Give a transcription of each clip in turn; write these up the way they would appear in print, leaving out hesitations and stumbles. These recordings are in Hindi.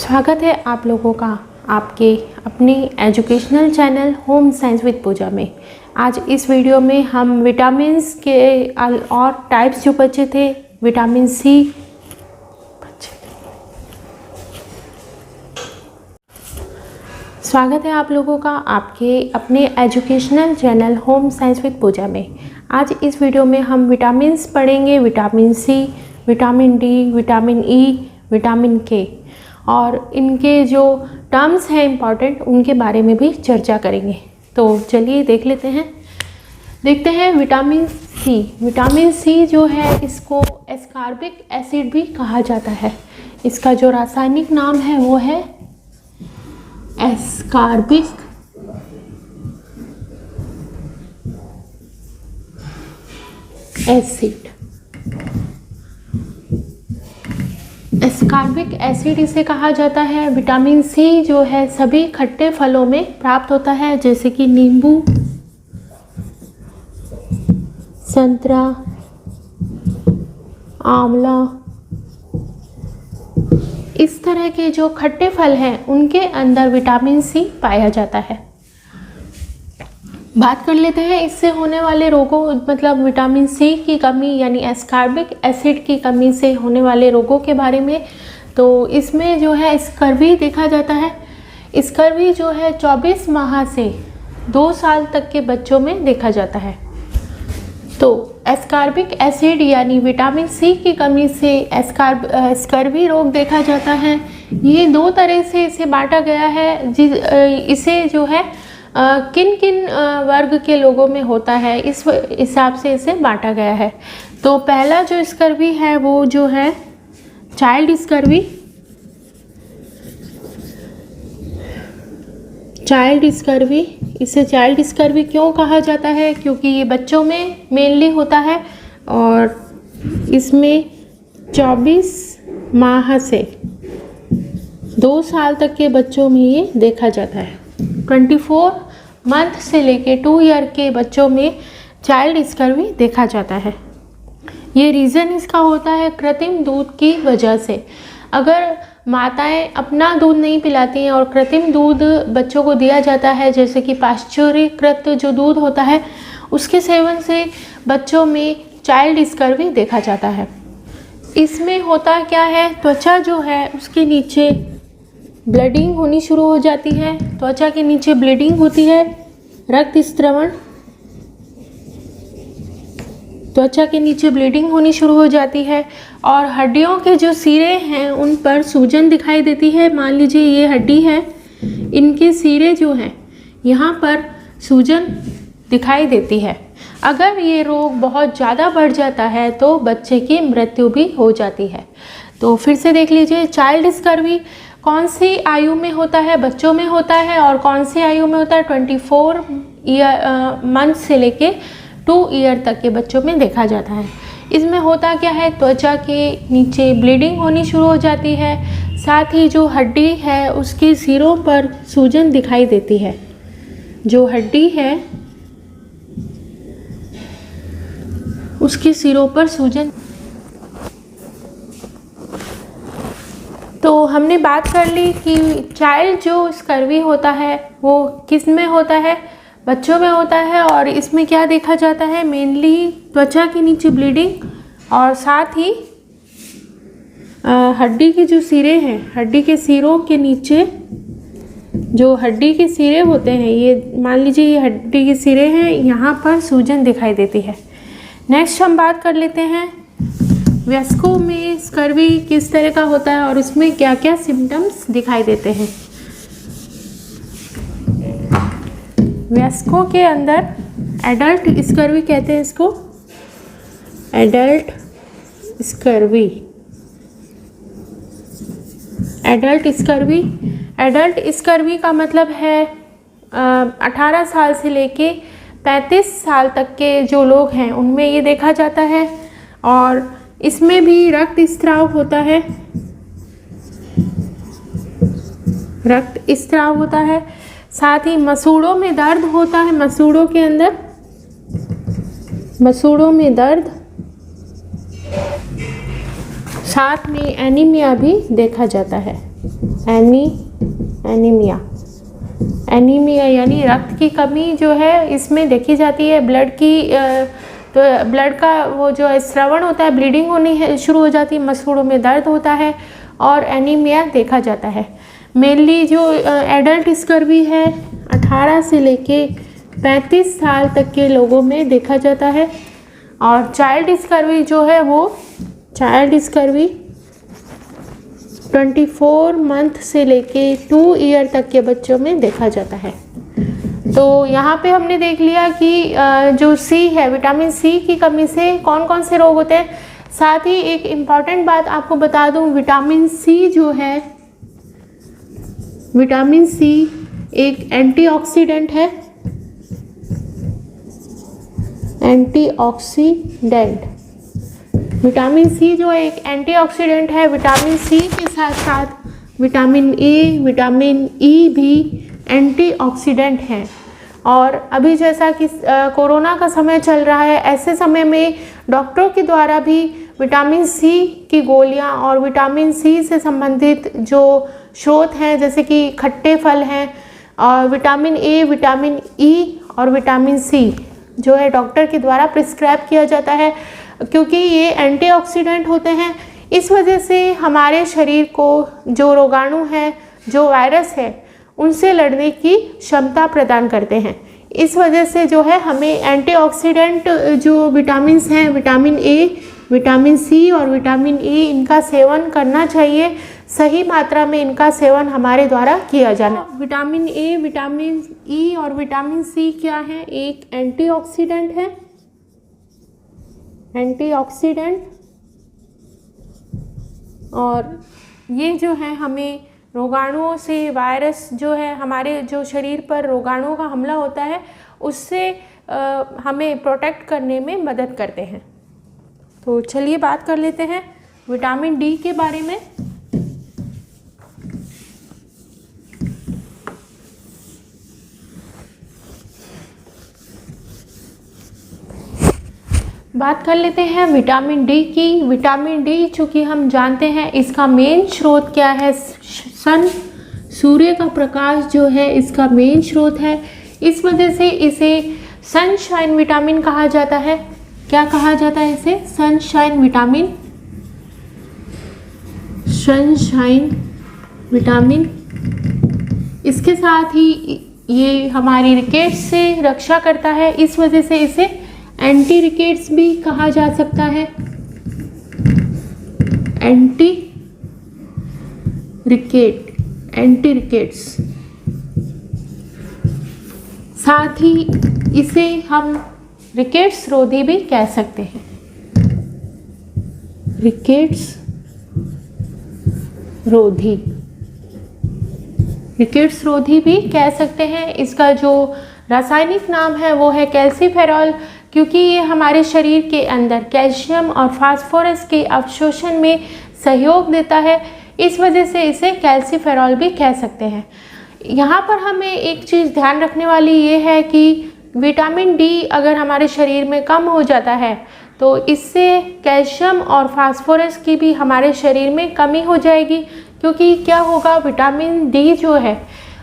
स्वागत है आप लोगों का आपके अपने educational channel Home Science with Pooja में। आज इस वीडियो में हम विटामिन्स के और टाइप्स जो बचे थे, विटामिन सी स्वागत है आप लोगों का आपके अपने educational channel Home Science with Pooja में। आज इस वीडियो में हम विटामिन्स पढ़ेंगे, vitamin C, vitamin D, vitamin E, vitamin K, और इनके जो टर्म्स हैं इम्पॉर्टेंट, उनके बारे में भी चर्चा करेंगे। तो चलिए देखते हैं विटामिन सी। विटामिन सी जो है, इसको एस्कॉर्बिक एसिड भी कहा जाता है। इसका जो रासायनिक नाम है वो है एस्कॉर्बिक एसिड। एस्कॉर्बिक एसिड इसे कहा जाता है। विटामिन सी जो है सभी खट्टे फलों में प्राप्त होता है, जैसे कि नींबू, संतरा, आंवला। इस तरह के जो खट्टे फल हैं उनके अंदर विटामिन सी पाया जाता है। बात कर लेते हैं इससे होने वाले रोगों, मतलब विटामिन सी की कमी यानी एस्कॉर्बिक एसिड की कमी से होने वाले रोगों के बारे में। तो इसमें जो है स्कर्वी देखा जाता है। स्कर्वी जो है 24 माह से 2 साल तक के बच्चों में देखा जाता है। तो एस्कॉर्बिक एसिड यानी विटामिन सी की कमी से स्कर्वी रोग देखा जाता है। ये 2 तरह से इसे बांटा गया है। इसे जो है किन किन वर्ग के लोगों में होता है, इस हिसाब से इसे बांटा गया है। तो पहला जो स्कर्वी है वो जो है चाइल्ड स्कर्वी। चाइल्ड स्कर्वी, इसे चाइल्ड स्कर्वी क्यों कहा जाता है? क्योंकि ये बच्चों में मेनली होता है और इसमें 24 माह से 2 साल तक के बच्चों में ये देखा जाता है। 24 मंथ से लेके 2 ईयर के बच्चों में चाइल्ड स्कर्वी देखा जाता है। ये रीज़न इसका होता है कृत्रिम दूध की वजह से। अगर माताएं अपना दूध नहीं पिलाती हैं और कृत्रिम दूध बच्चों को दिया जाता है, जैसे कि पाश्चुरीकृत जो दूध होता है, उसके सेवन से बच्चों में चाइल्ड स्कर्वी देखा जाता है। इसमें होता क्या है, त्वचा जो है उसके नीचे ब्लीडिंग होनी शुरू हो जाती है। त्वचा के नीचे ब्लीडिंग होती है, रक्त स्त्रवण, त्वचा के नीचे ब्लीडिंग होनी शुरू हो जाती है और हड्डियों के जो सिरे हैं उन पर सूजन दिखाई देती है। मान लीजिए ये हड्डी है, इनके सिरे जो हैं यहाँ पर सूजन दिखाई देती है। अगर ये रोग बहुत ज़्यादा बढ़ जाता है तो बच्चे की मृत्यु भी हो जाती है। तो फिर से देख लीजिए, चाइल्ड स्कर्वी कौन सी आयु में होता है? बच्चों में होता है। और कौन सी आयु में होता है? 24 मंथ से लेके 2 ईयर तक के बच्चों में देखा जाता है। इसमें होता क्या है, त्वचा के नीचे ब्लीडिंग होनी शुरू हो जाती है, साथ ही जो हड्डी है उसके सिरों पर सूजन दिखाई देती है। जो हड्डी है उसके सिरों पर सूजन। तो हमने बात कर ली कि चाइल्ड जो स्कर्वी होता है वो किस में होता है? बच्चों में होता है। और इसमें क्या देखा जाता है? मेनली त्वचा के नीचे ब्लीडिंग और साथ ही हड्डी के जो सिरे हैं, हड्डी के सिरों के नीचे जो हड्डी के सिरे होते हैं, ये मान लीजिए ये हड्डी के सिरे हैं, यहाँ पर सूजन दिखाई देती है। नेक्स्ट हम बात कर लेते हैं वयस्कों में स्कर्वी किस तरह का होता है और उसमें क्या क्या सिम्टम्स दिखाई देते हैं। वयस्कों के अंदर एडल्ट स्कर्वी कहते हैं इसको, adult scurvy. Adult scurvy, adult scurvy का मतलब है 18 साल से लेके 35 साल तक के जो लोग हैं उनमें ये देखा जाता है। और इसमें भी रक्त स्त्राव होता है, रक्त स्त्राव होता है। साथ ही मसूड़ों में दर्द होता है, मसूड़ों के अंदर, मसूड़ों में दर्द, साथ में एनीमिया भी देखा जाता है। एनीमिया यानी रक्त की कमी जो है इसमें देखी जाती है। तो ब्लड का वो जो स्रावन होता है, ब्लीडिंग होनी शुरू हो जाती है, मसूड़ों में दर्द होता है और एनीमिया देखा जाता है। मेनली जो एडल्ट स्कर्वी है 18 से लेके 35 साल तक के लोगों में देखा जाता है और चाइल्ड स्कर्वी जो है वो 24 मंथ से लेके 2 ईयर तक के बच्चों में देखा जाता है। तो यहाँ पे हमने देख लिया कि जो सी है, विटामिन सी की कमी से कौन कौन से रोग होते हैं। साथ ही एक इम्पॉर्टेंट बात आपको बता दूँ, विटामिन सी जो है, विटामिन सी एक एंटीऑक्सीडेंट है। विटामिन सी जो एक एंटीऑक्सीडेंट है, विटामिन सी के साथ साथ विटामिन ए, विटामिन ई भी एंटीऑक्सीडेंट हैं। और अभी जैसा कि कोरोना का समय चल रहा है, ऐसे समय में डॉक्टरों के द्वारा भी विटामिन सी की गोलियां और विटामिन सी से संबंधित जो स्रोत हैं जैसे कि खट्टे फल हैं और विटामिन ए, विटामिन ई और विटामिन सी जो है डॉक्टर के द्वारा प्रिस्क्राइब किया जाता है, क्योंकि ये एंटीऑक्सीडेंट होते हैं। इस वजह से हमारे शरीर को जो रोगाणु है, जो वायरस है, उनसे लड़ने की क्षमता प्रदान करते हैं। इस वजह से जो है हमें एंटीऑक्सीडेंट जो विटामिन्स हैं, विटामिन ए, विटामिन सी और विटामिन ई, इनका सेवन करना चाहिए। सही मात्रा में इनका सेवन हमारे द्वारा किया जाना। विटामिन ए, विटामिन ई और विटामिन सी क्या है? एक एंटीऑक्सीडेंट है, और ये जो है हमें रोगाणुओं से, वायरस जो है हमारे जो शरीर पर रोगाणुओं का हमला होता है उससे हमें प्रोटेक्ट करने में मदद करते हैं। तो चलिए बात कर लेते हैं विटामिन डी के बारे में। बात कर लेते हैं विटामिन डी की। विटामिन डी चूँकि हम जानते हैं इसका मेन स्रोत क्या है, सूर्य का प्रकाश जो है इसका मेन स्रोत है। इस वजह से इसे सनशाइन विटामिन कहा जाता है। क्या कहा जाता है इसे? Sunshine vitamin. इसके साथ ही ये हमारी रिकेट्स से रक्षा करता है, इस वजह से इसे एंटी रिकेट्स भी कहा जा सकता है। Anti rickets. साथ ही इसे हम रिकेट्स रोधी भी कह सकते हैं। रिकेट्स रोधी भी कह सकते हैं। इसका जो रासायनिक नाम है वो है कैल्सीफेरॉल, क्योंकि ये हमारे शरीर के अंदर कैल्शियम और फास्फोरस के अवशोषण में सहयोग देता है। इस वजह से इसे कैल्सीफेरॉल भी कह सकते हैं। यहाँ पर हमें एक चीज़ ध्यान रखने वाली ये है कि विटामिन डी अगर हमारे शरीर में कम हो जाता है तो इससे कैल्शियम और फास्फोरस की भी हमारे शरीर में कमी हो जाएगी, क्योंकि क्या होगा, विटामिन डी जो है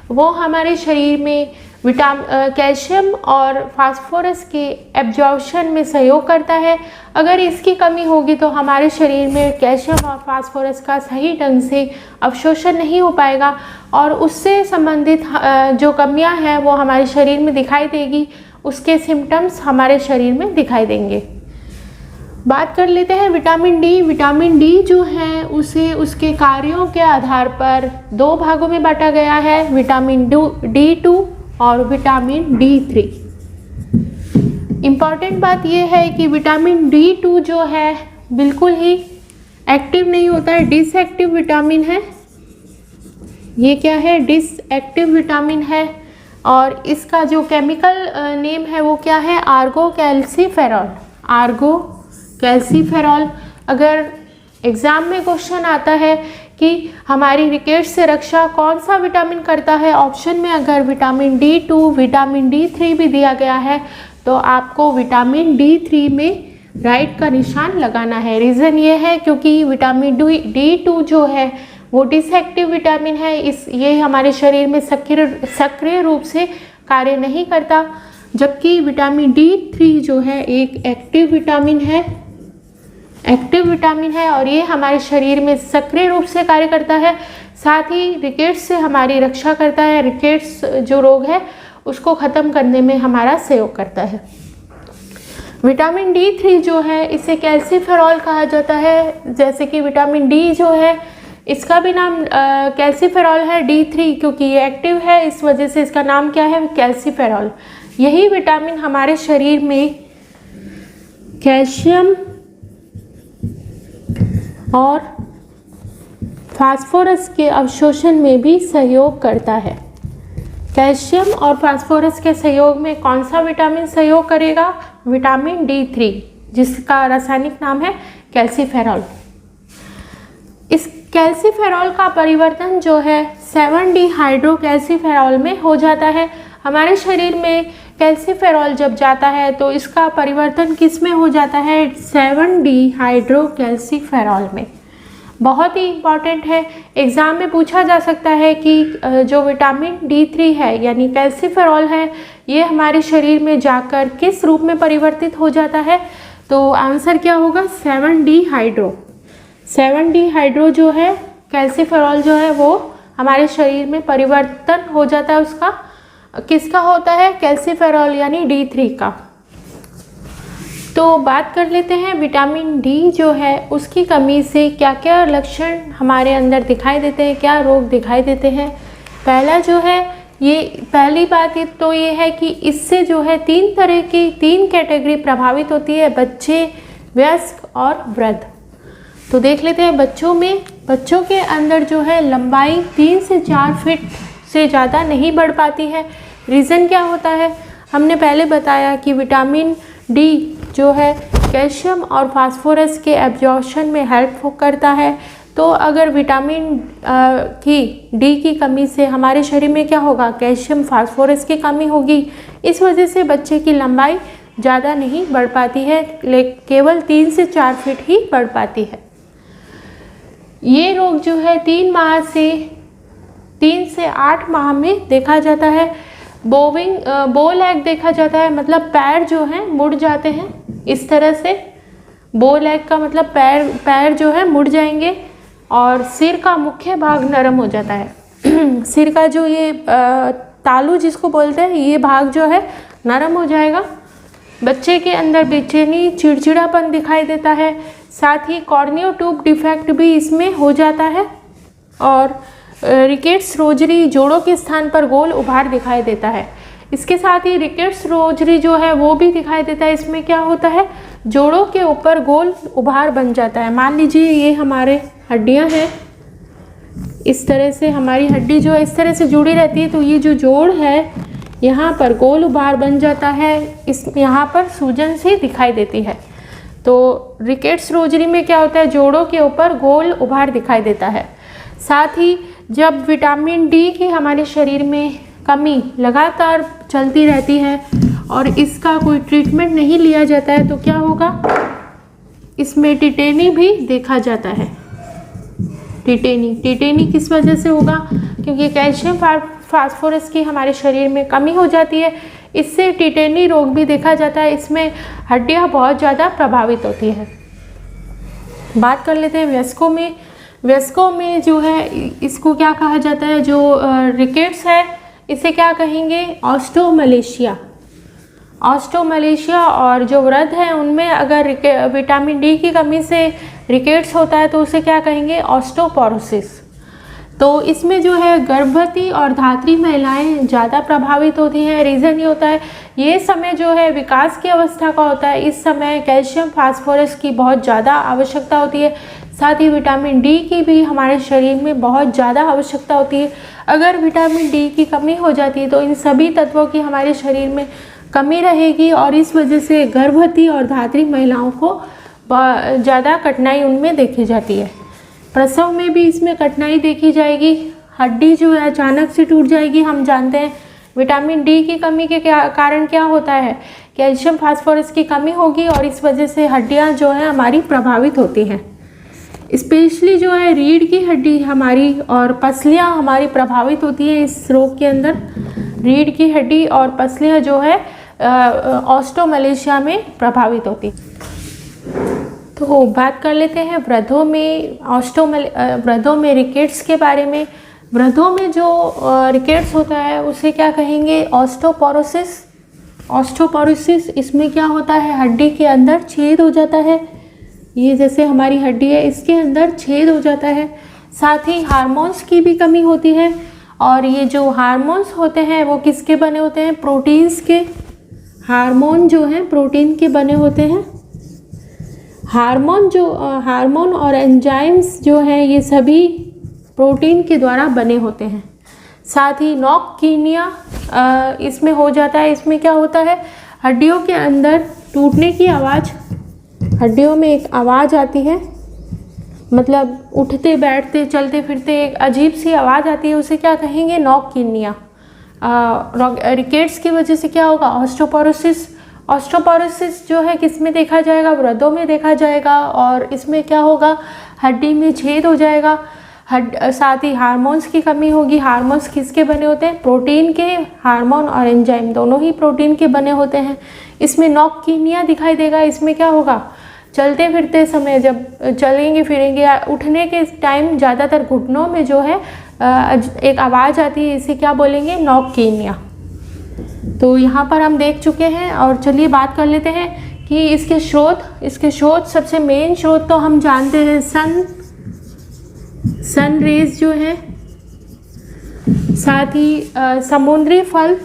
वो हमारे शरीर में कैल्शियम और फास्फोरस के एब्जॉर्प्शन में सहयोग करता है। अगर इसकी कमी होगी तो हमारे शरीर में कैल्शियम और फास्फोरस का सही ढंग से अवशोषण नहीं हो पाएगा और उससे संबंधित जो कमियां हैं वो हमारे शरीर में दिखाई देगी, उसके सिम्टम्स हमारे शरीर में दिखाई देंगे। बात कर लेते हैं विटामिन डी। विटामिन डी जो है उसे उसके कार्यों के आधार पर 2 भागों में बांटा गया है, विटामिन D2 और विटामिन D3। इम्पॉर्टेंट बात यह है कि विटामिन D2 जो है बिल्कुल ही एक्टिव नहीं होता है, डिसएक्टिव विटामिन है। ये क्या है? डिसएक्टिव विटामिन है। और इसका जो केमिकल नेम है वो क्या है? Ergo calciferol. अगर एग्ज़ाम में क्वेश्चन आता है कि हमारी रिकेट्स से रक्षा कौन सा विटामिन करता है, ऑप्शन में अगर विटामिन D2, विटामिन D3 भी दिया गया है तो आपको विटामिन D3 में राइट का निशान लगाना है। रीज़न ये है क्योंकि विटामिन D2 जो है वो डिसएक्टिव विटामिन है, ये हमारे शरीर में सक्रिय रूप से कार्य नहीं करता, जबकि विटामिन D3 जो है एक एक्टिव विटामिन है और ये हमारे शरीर में सक्रिय रूप से कार्य करता है। साथ ही रिकेट्स से हमारी रक्षा करता है, रिकेट्स जो रोग है उसको ख़त्म करने में हमारा सहयोग करता है। विटामिन D3 जो है इसे कैल्सीफेरॉल कहा जाता है। जैसे कि विटामिन D जो है इसका भी नाम कैल्सीफेरॉल है, D3 क्योंकि ये एक्टिव है इस वजह से इसका नाम क्या है, कैल्सीफेरॉल। यही विटामिन हमारे शरीर में कैल्शियम और फास्फोरस के अवशोषण में भी सहयोग करता है। कैल्शियम और फास्फोरस के सहयोग में कौन सा विटामिन सहयोग करेगा, विटामिन D3 जिसका रासायनिक नाम है कैल्सीफेरॉल। इस कैल्सीफेरॉल का परिवर्तन जो है 7-डिहाइड्रोकैल्सीफेरॉल में हो जाता है। हमारे शरीर में कैल्सीफेरॉल जब जाता है तो इसका परिवर्तन किस में हो जाता है, 7-डिहाइड्रोकैल्सीफेरॉल में। बहुत ही इम्पॉर्टेंट है, एग्ज़ाम में पूछा जा सकता है कि जो विटामिन D3 है यानी कैल्सीफेरॉल है ये हमारे शरीर में जाकर किस रूप में परिवर्तित हो जाता है, तो आंसर क्या होगा, 7-डिहाइड्रो जो है कैल्सीफेरॉल जो है वो हमारे शरीर में परिवर्तन हो जाता है, उसका किसका होता है, कैल्सीफेरॉल यानी D3 का। तो बात कर लेते हैं विटामिन D जो है उसकी कमी से क्या क्या लक्षण हमारे अंदर दिखाई देते हैं, क्या रोग दिखाई देते हैं। पहला जो है पहली बात तो ये है कि इससे जो है 3 कैटेगरी प्रभावित होती है, बच्चे, वयस्क और वृद्ध। तो देख लेते हैं बच्चों के अंदर जो है लंबाई 3 से 4 फीट से ज़्यादा नहीं बढ़ पाती है। रीज़न क्या होता है, हमने पहले बताया कि विटामिन D जो है कैल्शियम और फास्फोरस के एब्जॉर्प्शन में हेल्प करता है। तो अगर विटामिन D की कमी से हमारे शरीर में क्या होगा, कैल्शियम फास्फोरस की कमी होगी, इस वजह से बच्चे की लंबाई ज़्यादा नहीं बढ़ पाती है, केवल 3 से 4 फीट ही बढ़ पाती है। ये रोग जो है 3 से 8 माह में देखा जाता है। बो लेग देखा जाता है, मतलब पैर जो हैं मुड़ जाते हैं इस तरह से। बो लेग का मतलब पैर जो है मुड़ जाएंगे और सिर का मुख्य भाग नरम हो जाता है। सिर का जो ये तालू जिसको बोलते हैं ये भाग जो है नरम हो जाएगा। बच्चे के अंदर बेचैनी, चिड़चिड़ापन दिखाई देता है। साथ ही कॉर्नियो ट्यूब डिफेक्ट भी इसमें हो जाता है और रिकेट्स रोजरी जोड़ों के स्थान पर गोल उभार दिखाई देता है। इसके साथ ही रिकेट्स रोजरी जो है वो भी दिखाई देता है। इसमें क्या होता है, जोड़ों के ऊपर गोल उभार बन जाता है। मान लीजिए ये हमारे हड्डियां हैं, इस तरह से हमारी हड्डी जो है इस तरह से जुड़ी रहती है, तो ये जो जोड़ है यहाँ पर गोल उभार बन जाता है, यहाँ पर सूजन सी दिखाई देती है। तो रिकेट्स रोजरी में क्या होता है, जोड़ों के ऊपर गोल उभार दिखाई देता है। साथ ही जब विटामिन D की हमारे शरीर में कमी लगातार चलती रहती है और इसका कोई ट्रीटमेंट नहीं लिया जाता है तो क्या होगा, इसमें टिटेनी भी देखा जाता है। टिटेनी किस वजह से होगा, क्योंकि कैल्शियम फास्फोरस की हमारे शरीर में कमी हो जाती है, इससे टिटेनी रोग भी देखा जाता है। इसमें हड्डियां बहुत ज़्यादा प्रभावित होती है। बात कर लेते हैं वयस्कों में जो है इसको क्या कहा जाता है, जो रिकेट्स है इसे क्या कहेंगे, ऑस्टोमलेशिया। और जो वृद्ध हैं उनमें अगर विटामिन D की कमी से रिकेट्स होता है तो उसे क्या कहेंगे, ऑस्टोपोरोसिस। तो इसमें जो है गर्भवती और धात्री महिलाएं ज़्यादा प्रभावित होती हैं। रीज़न ये होता है, ये समय जो है विकास की अवस्था का होता है, इस समय कैल्शियम फास्फोरस की बहुत ज़्यादा आवश्यकता होती है। साथ ही विटामिन D की भी हमारे शरीर में बहुत ज़्यादा आवश्यकता होती है। अगर विटामिन D की कमी हो जाती है तो इन सभी तत्वों की हमारे शरीर में कमी रहेगी और इस वजह से गर्भवती और धात्री महिलाओं को ज़्यादा कठिनाई उनमें देखी जाती है। प्रसव में भी इसमें कठिनाई देखी जाएगी, हड्डी जो है अचानक से टूट जाएगी। हम जानते हैं विटामिन D की कमी के कारण क्या होता है कैल्शियम फास्फोरस की कमी होगी और इस वजह से हड्डियां जो है हमारी प्रभावित होती हैं। स्पेशली जो है रीढ़ की हड्डी हमारी और पसलियां हमारी प्रभावित होती हैं इस रोग के अंदर। रीढ़ की हड्डी और पसलियां जो है ऑस्टोमलेशिया में प्रभावित होती। तो बात कर लेते हैं वृद्धों में रिकेट्स के बारे में। वृद्धों में जो रिकेट्स होता है उसे क्या कहेंगे? ऑस्टोपोरोसिस। ऑस्टोपोरोसिस इसमें क्या होता है? हड्डी के अंदर छेद हो जाता है। ये जैसे हमारी हड्डी है इसके अंदर छेद हो जाता है। साथ ही हार्मोन्स की भी कमी होती है और ये जो हार्मोन्स होते हैं वो किसके बने होते हैं? प्रोटीन्स के। हार्मोन जो हैं प्रोटीन के बने होते हैं। हार्मोन और एंजाइम्स जो हैं ये सभी प्रोटीन के द्वारा बने होते हैं। साथ ही नॉककीनिया इसमें हो जाता है। इसमें क्या होता है? हड्डियों के अंदर टूटने की आवाज़, हड्डियों में एक आवाज़ आती है, मतलब उठते बैठते चलते फिरते एक अजीब सी आवाज़ आती है, उसे क्या कहेंगे? नॉककीनिया। रिकेट्स की वजह से क्या होगा? ऑस्टोपोरोसिस। ऑस्टोपोरोसिस जो है किस में देखा जाएगा? वृद्धों में देखा जाएगा और इसमें क्या होगा? हड्डी में छेद हो जाएगा। साथ ही हार्मोन्स की कमी होगी। हार्मोन्स किसके बने होते हैं? प्रोटीन के। हार्मोन और एंजाइम दोनों ही प्रोटीन के बने होते हैं। इसमें नॉककीनिया दिखाई देगा। इसमें क्या होगा? चलते फिरते समय जब चलेंगे फिरेंगे या उठने के टाइम ज़्यादातर घुटनों में जो है एक आवाज़ आती है, इसे क्या बोलेंगे? नॉककीनिया। तो यहाँ पर हम देख चुके हैं और चलिए बात कर लेते हैं कि इसके स्रोत सबसे मेन स्रोत तो हम जानते हैं सन रेज जो है। साथ ही समुद्री फल,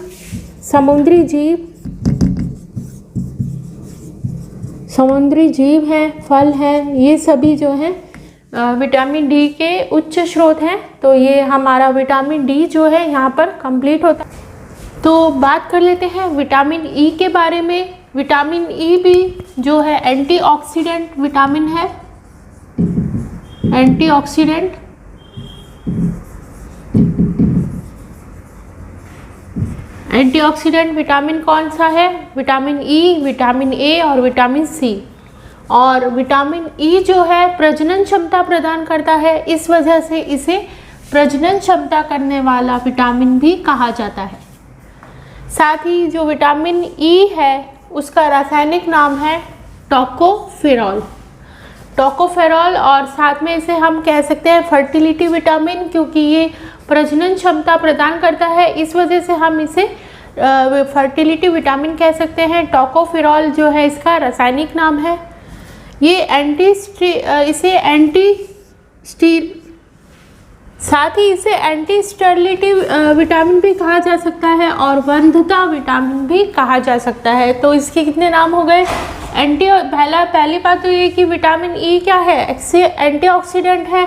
समुद्री जीव हैं, फल हैं, ये सभी जो हैं विटामिन डी के उच्च स्रोत हैं। तो ये हमारा विटामिन डी जो है यहाँ पर कंप्लीट होता है। तो बात कर लेते हैं विटामिन ई के बारे में। विटामिन ई भी जो है एंटीऑक्सीडेंट विटामिन है। एंटीऑक्सीडेंट विटामिन कौन सा है? विटामिन ई, विटामिन ए और विटामिन सी। और विटामिन ई जो है प्रजनन क्षमता प्रदान करता है, इस वजह से इसे प्रजनन क्षमता करने वाला विटामिन भी कहा जाता है। साथ ही जो विटामिन ई है उसका रासायनिक नाम है टोकोफेरॉल। और साथ में इसे हम कह सकते हैं फर्टिलिटी विटामिन, क्योंकि ये प्रजनन क्षमता प्रदान करता है, इस वजह से हम इसे फर्टिलिटी विटामिन कह सकते हैं। टोकोफेरॉल जो है इसका रासायनिक नाम है। ये साथ ही इसे एंटी स्टेरिलिटी विटामिन भी कहा जा सकता है और वंध्यता विटामिन भी कहा जा सकता है। तो इसके कितने नाम हो गए? पहली बात तो ये कि विटामिन ई क्या है? एंटीऑक्सीडेंट है,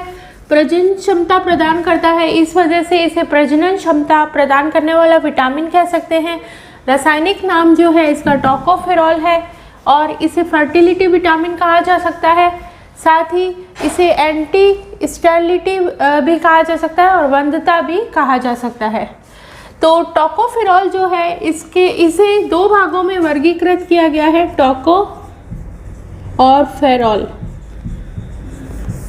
प्रजनन क्षमता प्रदान करता है, इस वजह से इसे प्रजनन क्षमता प्रदान करने वाला विटामिन कह सकते हैं। रासायनिक नाम जो है इसका टोकोफेरॉल है और इसे फर्टिलिटी विटामिन कहा जा सकता है। साथ ही इसे एंटी स्टेरिलिटी भी कहा जा सकता है और वंध्यता भी कहा जा सकता है। तो टोकोफेरॉल जो है इसे दो भागों में वर्गीकृत किया गया है, टोको और फेरॉल।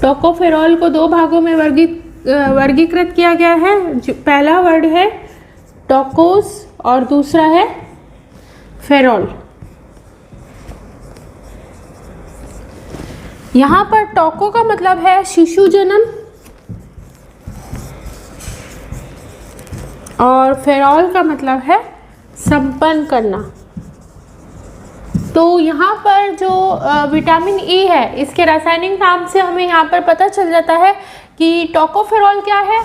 टोकोफेरॉल को दो भागों में वर्गीकृत किया गया है। पहला वर्ड है टोकोस और दूसरा है फेरॉल। यहाँ पर टोको का मतलब है शिशु जन्म और फेरॉल का मतलब है संपन्न करना। तो यहाँ पर जो विटामिन ई है इसके रासायनिक नाम से हमें यहाँ पर पता चल जाता है कि टोकोफेरॉल क्या है।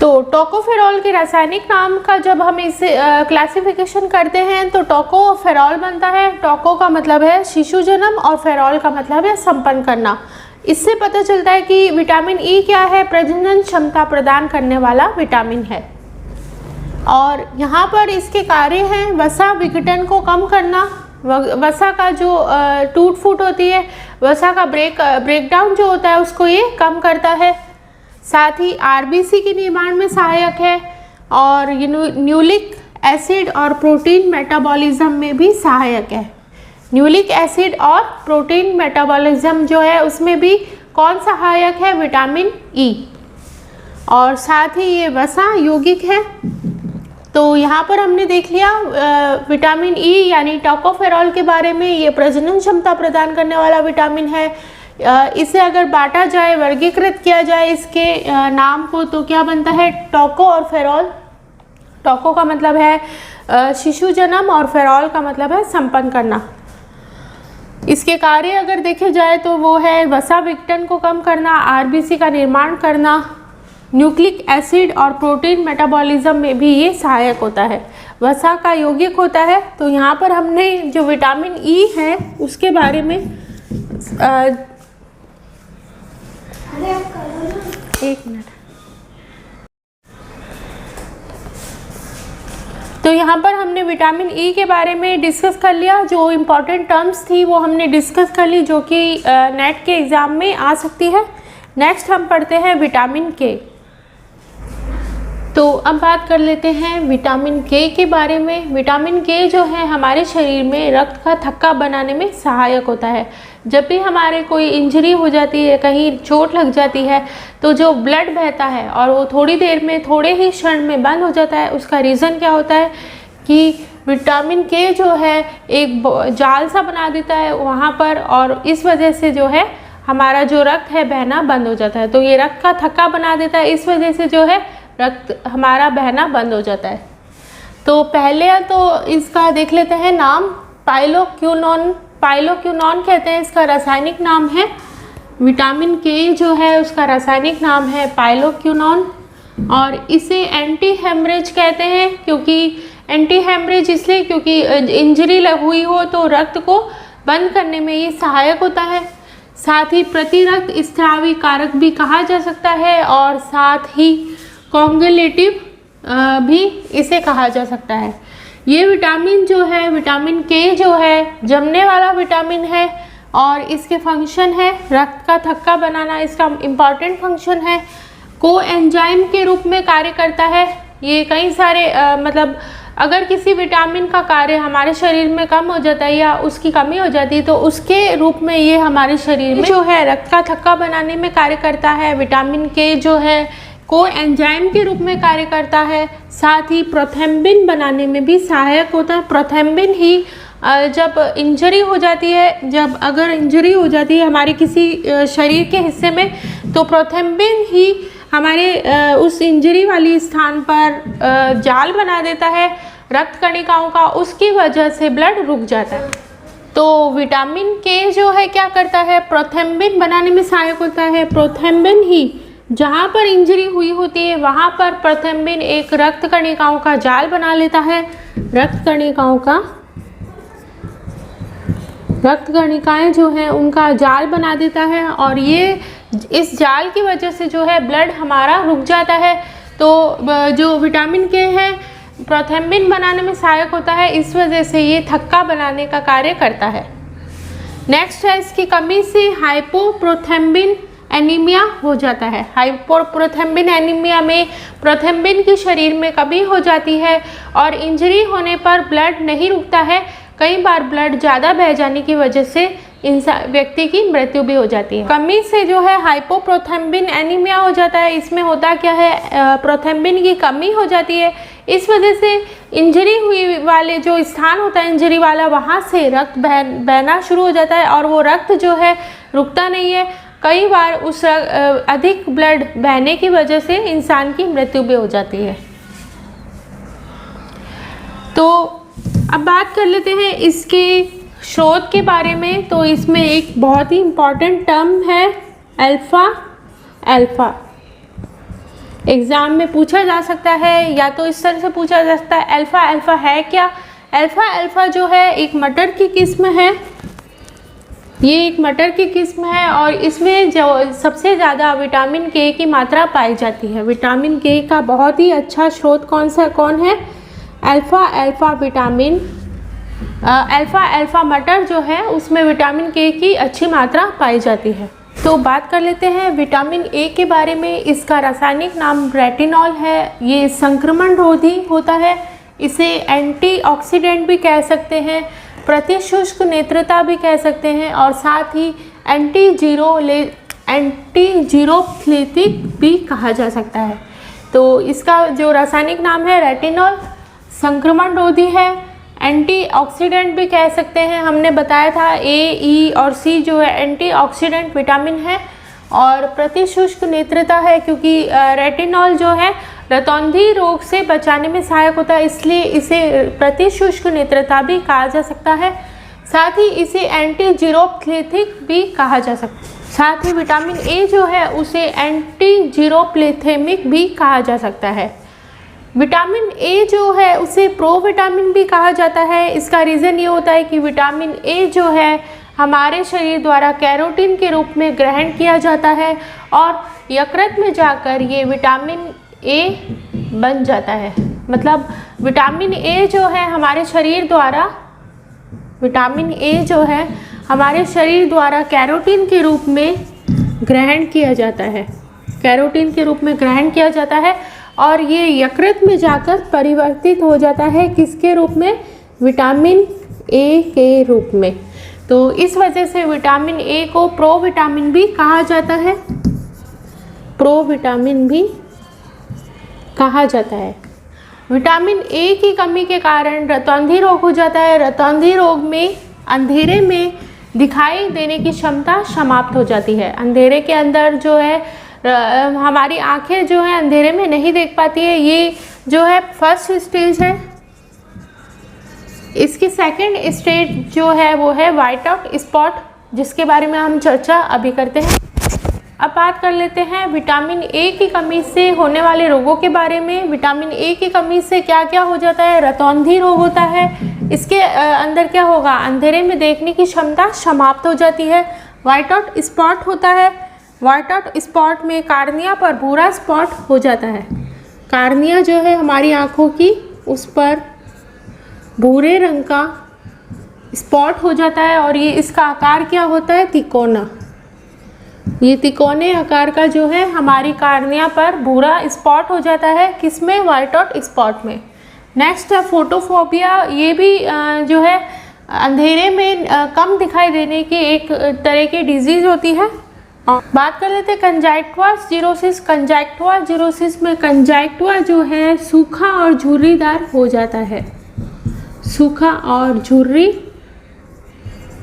तो टोकोफेरॉल के रासायनिक नाम का जब हम इसे क्लासिफिकेशन करते हैं तो टोकोफेरॉल बनता है। टोको का मतलब है शिशु जन्म और फेरॉल का मतलब है संपन्न करना। इससे पता चलता है कि विटामिन ई क्या है? प्रजनन क्षमता प्रदान करने वाला विटामिन है। और यहाँ पर इसके कार्य हैं वसा विघटन को कम करना, वसा का जो टूट फूट होती है, वसा का ब्रेकडाउन जो होता है उसको ये कम करता है। साथ ही आरबीसी के निर्माण में सहायक है और न्यूक्लिक एसिड और प्रोटीन मेटाबॉलिज्म में भी सहायक है। न्यूक्लिक एसिड और प्रोटीन मेटाबॉलिज्म जो है उसमें भी कौन सहायक है? Vitamin E. और साथ ही ये वसा यौगिक है। तो यहाँ पर हमने देख लिया विटामिन ई यानी टोकोफेरॉल के बारे में। ये प्रजनन क्षमता प्रदान करने वाला विटामिन है। इसे अगर बांटा जाए, वर्गीकृत किया जाए इसके नाम को, तो क्या बनता है? टोको और फेरॉल। टोको का मतलब है शिशु जन्म और फेरॉल का मतलब है संपन्न करना। इसके कार्य अगर देखे जाए तो वो है वसा विघटन को कम करना, आरबीसी का निर्माण करना, न्यूक्लिक एसिड और प्रोटीन मेटाबॉलिज्म में भी ये सहायक होता है। वसा का यौगिक होता है। तो यहाँ पर हमने जो विटामिन ई है उसके बारे में एक मिनट। तो यहाँ पर हमने विटामिन ई के बारे में डिस्कस कर लिया। जो इम्पॉर्टेंट टर्म्स थी वो हमने डिस्कस कर ली, जो कि नेट के एग्ज़ाम में आ सकती है। नेक्स्ट हम पढ़ते हैं विटामिन के। तो अब बात कर लेते हैं विटामिन के बारे में। विटामिन के जो है हमारे शरीर में रक्त का थक्का बनाने में सहायक होता है। जब भी हमारे कोई इंजरी हो जाती है, कहीं चोट लग जाती है, तो जो ब्लड बहता है और वो थोड़ी देर में, थोड़े ही क्षण में बंद हो जाता है, उसका रीज़न क्या होता है कि विटामिन के जो है एक जाल सा बना देता है वहाँ पर, और इस वजह से जो है हमारा जो रक्त है बहना बंद हो जाता है। तो ये रक्त का थक्का बना देता है, इस वजह से जो है रक्त हमारा बहना बंद हो जाता है। तो पहले तो इसका देख लेते हैं नाम। पाइलोक्विनोन, पाइलोक्विनोन कहते हैं इसका रासायनिक नाम है। विटामिन के जो है उसका रासायनिक नाम है पाइलोक्विनोन। और इसे एंटी हेमरेज कहते हैं, क्योंकि एंटी हेमरेज इसलिए क्योंकि इंजरी हुई हो तो रक्त को बंद करने में ये सहायक होता है। साथ ही प्रतिरक्त स्त्रावी कारक भी कहा जा सकता है, और साथ ही कोंगुलेटिव भी इसे कहा जा सकता है। ये विटामिन जो है, विटामिन के जो है जमने वाला विटामिन है, और इसके फंक्शन है रक्त का थक्का बनाना, इसका इम्पॉर्टेंट फंक्शन है। कोएंजाइम के रूप में कार्य करता है। ये कई सारे मतलब अगर किसी विटामिन का कार्य हमारे शरीर में कम हो जाता है या उसकी कमी हो जाती है, तो उसके रूप में ये हमारे शरीर में जो है रक्त का थक्का बनाने में कार्य करता है। विटामिन के जो है कोएंजाइम के रूप में कार्य करता है। साथ ही प्रोथेम्बिन बनाने में भी सहायक होता है। प्रोथेम्बिन ही जब इंजरी हो जाती है, जब अगर इंजरी हो जाती है हमारे किसी शरीर के हिस्से में, तो प्रोथेम्बिन ही हमारे उस इंजरी वाली स्थान पर जाल बना देता है रक्त कणिकाओं का, उसकी वजह से ब्लड रुक जाता है। तो विटामिन के जो है क्या करता है? प्रोथेम्बिन बनाने में सहायक होता है। प्रोथेम्बिन ही जहाँ पर इंजरी हुई होती है वहाँ पर प्रोथेम्बिन एक रक्त कणिकाओं का जाल बना लेता है। रक्त कणिकाएं जो हैं उनका जाल बना देता है, और ये इस जाल की वजह से जो है ब्लड हमारा रुक जाता है। तो जो विटामिन के है प्रोथेम्बिन बनाने में सहायक होता है, इस वजह से ये थक्का बनाने का कार्य करता है। नेक्स्ट है, इसकी कमी से हाइपोप्रोथेम्बिन एनीमिया हो जाता है। हाइपोप्रोथेम्बिन एनीमिया में प्रोथेम्बिन की शरीर में कमी हो जाती है और इंजरी होने पर ब्लड नहीं रुकता है। कई बार ब्लड ज़्यादा बह जाने की वजह से व्यक्ति की मृत्यु भी हो जाती है। कमी से जो है हाइपोप्रोथेम्बिन एनीमिया हो जाता है। इसमें होता क्या है, प्रोथेम्बिन की कमी हो जाती है, इस वजह से इंजरी हुई वाले जो स्थान होता है इंजरी वाला, वहाँ से रक्त बहना शुरू हो जाता है और वो रक्त जो है रुकता नहीं है। कई बार उस अधिक ब्लड बहने की वजह से इंसान की मृत्यु भी हो जाती है। तो अब बात कर लेते हैं इसके स्रोत के बारे में। तो इसमें एक बहुत ही इम्पॉर्टेंट टर्म है अल्फ़ा। अल्फ़ा एग्ज़ाम में पूछा जा सकता है, या तो इस तरह से पूछा जा सकता है अल्फ़ा अल्फ़ा है क्या। अल्फ़ा जो है एक मटर की किस्म है। ये एक मटर की किस्म है और इसमें जो सबसे ज़्यादा विटामिन के की मात्रा पाई जाती है। विटामिन के का बहुत ही अच्छा स्रोत कौन है? Alpha vitamin. अल्फ़ा मटर जो है उसमें विटामिन के की अच्छी मात्रा पाई जाती है। तो बात कर लेते हैं विटामिन ए के बारे में। इसका रासायनिक नाम रेटिनॉल है। ये संक्रमण रोधी होता है। इसे एंटीऑक्सीडेंट भी कह सकते हैं, प्रतिशुष्क नेत्रता भी कह सकते हैं, और साथ ही एंटीजीरोफ्लिथिक भी कहा जा सकता है। तो इसका जो रासायनिक नाम है रेटिनॉल, संक्रमण रोधी है, एंटीऑक्सीडेंट भी कह सकते हैं। हमने बताया था ए, ई और सी जो है एंटीऑक्सीडेंट विटामिन है, और प्रतिशुष्क नेत्रता है क्योंकि रेटिनॉल जो है रतौंधी रोग से बचाने में सहायक होता है, इसलिए इसे प्रतिशुष्क नेत्रता भी कहा जा सकता है। साथ ही इसे एंटीजीरोफ्लिथिक भी कहा जा सकता है। साथ ही विटामिन ए जो है उसे एंटीजीरोफ्लिथेमिक भी कहा जा सकता है। विटामिन ए जो है उसे प्रोविटामिन भी कहा जाता है। इसका रीज़न ये होता है कि विटामिन ए जो है हमारे शरीर द्वारा कैरोटीन के रूप में ग्रहण किया जाता है और यकृत में जाकर ये विटामिन ए बन जाता है। मतलब विटामिन ए जो है हमारे शरीर द्वारा कैरोटीन के रूप में ग्रहण किया जाता है, कैरोटीन के रूप में ग्रहण किया जाता है और ये यकृत में जाकर परिवर्तित हो जाता है किसके रूप में? विटामिन ए के रूप में। तो इस वजह से विटामिन ए को प्रोविटामिन भी कहा जाता है, प्रोविटामिन भी कहा जाता है। विटामिन ए की कमी के कारण रतौंधी रोग हो जाता है। रतौंधी रोग में अंधेरे में दिखाई देने की क्षमता समाप्त हो जाती है। अंधेरे के अंदर जो है हमारी आंखें जो है अंधेरे में नहीं देख पाती है। ये जो है फर्स्ट स्टेज है। इसकी सेकंड स्टेज जो है वो है वाइट आउट स्पॉट, जिसके बारे में हम चर्चा अभी करते हैं। अब बात कर लेते हैं विटामिन ए की कमी से होने वाले रोगों के बारे में। विटामिन ए की कमी से क्या क्या हो जाता है? रतौंधी रोग होता है। इसके अंदर क्या होगा? अंधेरे में देखने की क्षमता समाप्त हो जाती है। वाइट आउट स्पॉट होता है। वाइट आउट स्पॉट में कार्निया पर भूरा स्पॉट हो जाता है। कार्निया जो है हमारी आँखों की, उस पर भूरे रंग का स्पॉट हो जाता है और ये इसका आकार क्या होता है? तिकोना। ये तिकोने आकार का जो है हमारी कार्निया पर भूरा स्पॉट हो जाता है। किसमें? वाइट आउट स्पॉट में। नेक्स्ट है फोटोफोबिया। ये भी जो है अंधेरे में कम दिखाई देने की एक तरह की डिजीज़ होती है। बात कर लेते हैं कंजक्टिवा जीरोसिस। कंजक्टिवा जीरोसिस में कंजक्टिवा जो है सूखा और झुर्रीदार हो जाता है, सूखा और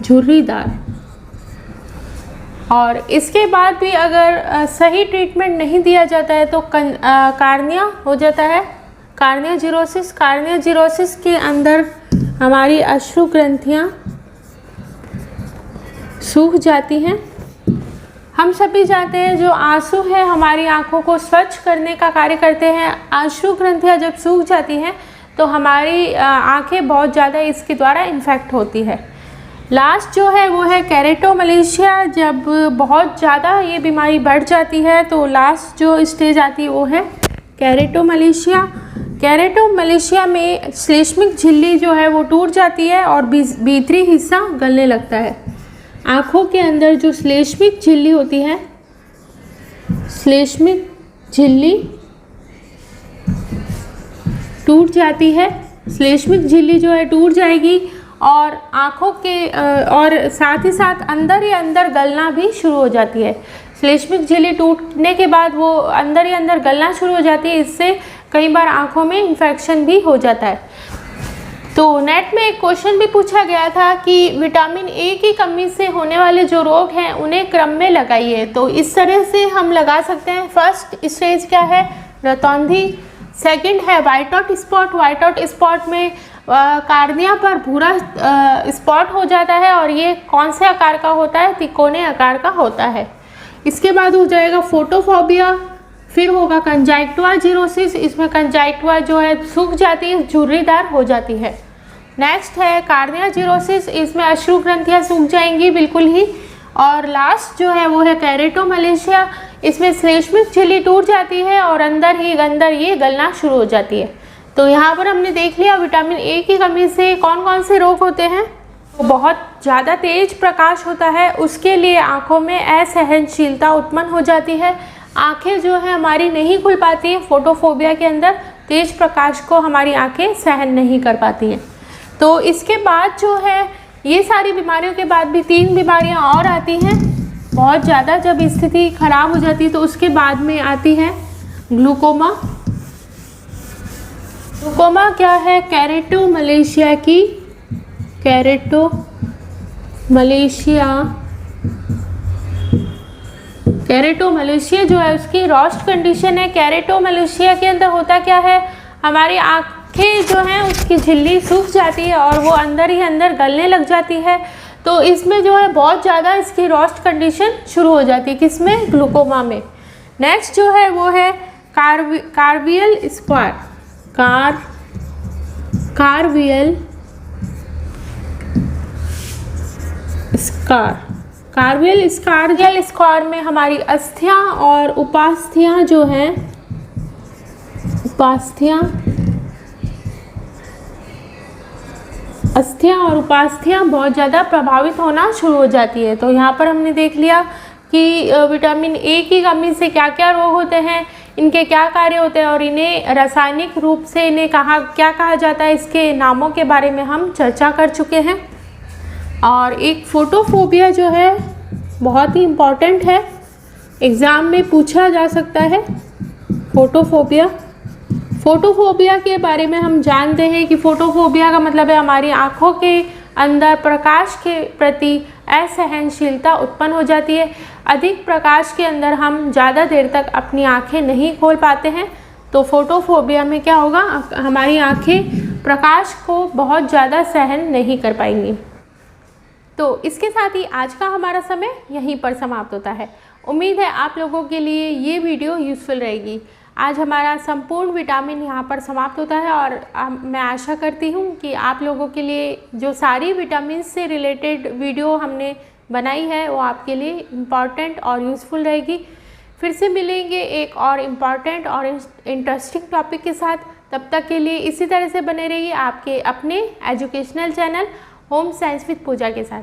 झुर्रीदार। और इसके बाद भी अगर सही ट्रीटमेंट नहीं दिया जाता है तो कार्निया हो जाता है, कार्निया जीरोसिस। कार्निया जीरोसिस के अंदर हमारी अश्रु ग्रंथियाँ सूख जाती हैं। हम सभी जानते हैं जो आंसू है हमारी आंखों को स्वच्छ करने का कार्य करते हैं। अश्रु ग्रंथियाँ जब सूख जाती हैं तो हमारी आंखें बहुत ज़्यादा इसके द्वारा इन्फेक्ट होती है। लास्ट जो है वो है केरेटोमलेशिया। जब बहुत ज़्यादा ये बीमारी बढ़ जाती है तो लास्ट जो स्टेज आती है वो है केरेटोमलेशिया। केरेटोमलेशिया में श्लेष्मिक झिल्ली जो है वो टूट जाती है और भीतरी हिस्सा गलने लगता है। आँखों के अंदर जो श्लेष्मिक झिल्ली होती है, श्लेष्मिक झिल्ली टूट जाती है। श्लेष्मिक झिल्ली जो है टूट जाएगी और आँखों के और साथ ही साथ अंदर ही अंदर गलना भी शुरू हो जाती है। श्लेष्मिक झिल्ली टूटने के बाद वो अंदर ही अंदर गलना शुरू हो जाती है। इससे कई बार आँखों में इन्फेक्शन भी हो जाता है। तो नेट में एक क्वेश्चन भी पूछा गया था कि विटामिन ए की कमी से होने वाले जो रोग हैं उन्हें क्रम में लगाइए। तो इस तरह से हम लगा सकते हैं। फर्स्ट स्टेज क्या है? रतौंधी। सेकंड है white out spot. White out spot में कार्निया पर भूरा स्पॉट हो जाता है और ये कौन से आकार का होता है? तिकोने आकार का होता है। इसके बाद हो जाएगा फोटोफोबिया। फिर होगा कंजक्टिवा जीरोसिस। इसमें कंजक्टिवा जो है सूख जाती है, झुर्रीदार हो जाती है। नेक्स्ट है कार्निया जीरोसिस। इसमें अश्रु ग्रंथियाँ सूख जाएंगी बिल्कुल ही। और लास्ट जो है वो है केरेटोमलेशिया। इसमें श्लेष्मिक झिल्ली टूट जाती है और अंदर ये गलना शुरू हो जाती है। तो यहाँ पर हमने देख लिया विटामिन ए की कमी से कौन कौन से रोग होते हैं। तो बहुत ज़्यादा तेज प्रकाश होता है, उसके लिए आँखों में असहनशीलता उत्पन्न हो जाती है। आँखें जो है हमारी नहीं खुल पाती है फोटोफोबिया के अंदर, तेज प्रकाश को हमारी आंखें सहन नहीं कर पाती हैं। तो इसके बाद जो है ये सारी बीमारियों के बाद भी 3 बीमारियां और आती हैं बहुत ज़्यादा, जब स्थिति खराब हो जाती है तो उसके बाद में आती है ग्लूकोमा। ग्लूकोमा क्या है? कैरेटोमलेशिया की, कैरेटोमलेशिया जो है उसकी रोस्ट कंडीशन है। कैरेटोमलेशिया के अंदर होता क्या है, हमारी आँखें जो हैं उसकी झिल्ली सूख जाती है और वो अंदर ही अंदर गलने लग जाती है। तो इसमें जो है बहुत ज़्यादा इसकी रोस्ट कंडीशन शुरू हो जाती है। किसमें? ग्लूकोमा में। नेक्स्ट जो है वो है कार्वियल स्क्वार, कार्वियल स्कार में हमारी अस्थियां और उपास्थियां जो हैं, अस्थियां और उपास्थियां बहुत ज़्यादा प्रभावित होना शुरू हो जाती है। तो यहाँ पर हमने देख लिया कि विटामिन ए की कमी से क्या क्या रोग होते हैं, इनके क्या कार्य होते हैं और इन्हें रासायनिक रूप से इन्हें क्या कहा जाता है, इसके नामों के बारे में हम चर्चा कर चुके हैं। और एक फोटोफोबिया जो है बहुत ही इम्पॉर्टेंट है, एग्ज़ाम में पूछा जा सकता है। फोटोफोबिया के बारे में हम जानते हैं कि फोटोफोबिया का मतलब है हमारी आँखों के अंदर प्रकाश के प्रति असहनशीलता उत्पन्न हो जाती है। अधिक प्रकाश के अंदर हम ज़्यादा देर तक अपनी आँखें नहीं खोल पाते हैं। तो फोटोफोबिया में क्या होगा, हमारी आँखें प्रकाश को बहुत ज़्यादा सहन नहीं कर पाएंगी। तो इसके साथ ही आज का हमारा समय यहीं पर समाप्त होता है। उम्मीद है आप लोगों के लिए ये वीडियो यूज़फुल रहेगी। आज हमारा संपूर्ण विटामिन यहाँ पर समाप्त होता है और मैं आशा करती हूँ कि आप लोगों के लिए जो सारी विटामिन से रिलेटेड वीडियो हमने बनाई है वो आपके लिए इम्पॉर्टेंट और यूज़फुल रहेगी। फिर से मिलेंगे एक और इम्पॉर्टेंट और इंटरेस्टिंग टॉपिक के साथ। तब तक के लिए इसी तरह से बने रहिए आपके अपने educational channel Home Science with Pooja के साथ,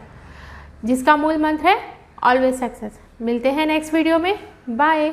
जिसका मूल मंत्र है ऑलवेज सक्सेस। मिलते हैं नेक्स्ट वीडियो में। बाय।